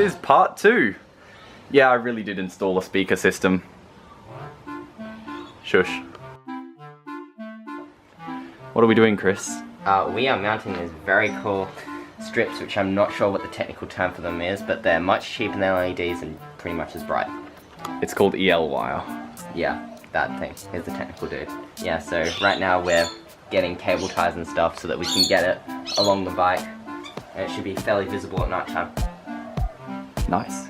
is part 2. Yeah, I really did install a speaker system. Shush. What are we doing, Chris? We are mounting these very cool strips, which I'm not sure what the technical term for them is, but they're much cheaper than LEDs and pretty much as bright. It's called EL wire. Yeah, that thing. Here's the technical dude. Yeah, so right now we're getting cable ties and stuff so that we can get it along the bike, and it should be fairly visible at night time. Nice.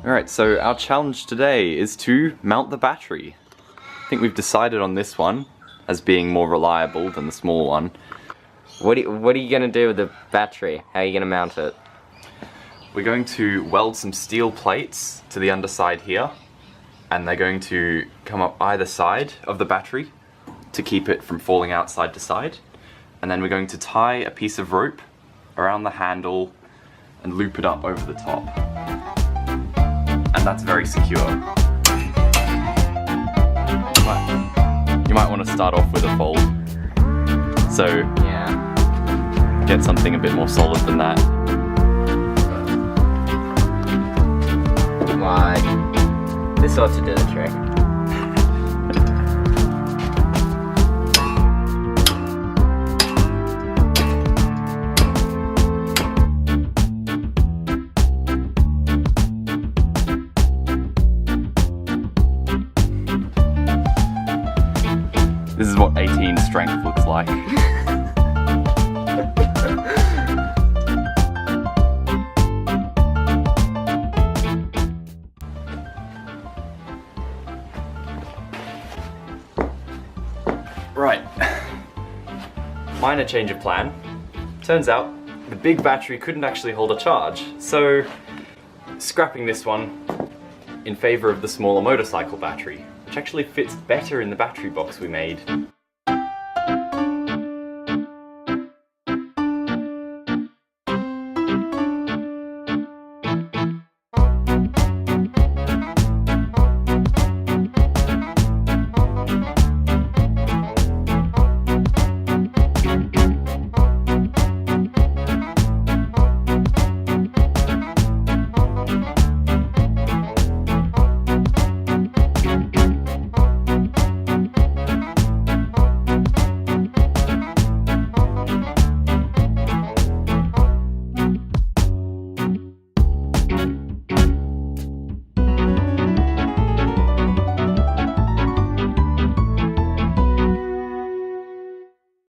Alright, so our challenge today is to mount the battery. I think we've decided on this one as being more reliable than the small one. What are you gonna do with the battery? How are you gonna mount it? We're going to weld some steel plates to the underside here, and they're going to come up either side of the battery to keep it from falling out side to side. And then we're going to tie a piece of rope around the handle and loop it up over the top. And that's very secure. You might want to start off with a fold. So Yeah. get something a bit more solid than that. Why? This ought to do the trick. This is what 18 strength looks like. Right. Minor change of plan. Turns out the big battery couldn't actually hold a charge, so scrapping this one in favor of the smaller motorcycle battery, which actually fits better in the battery box we made.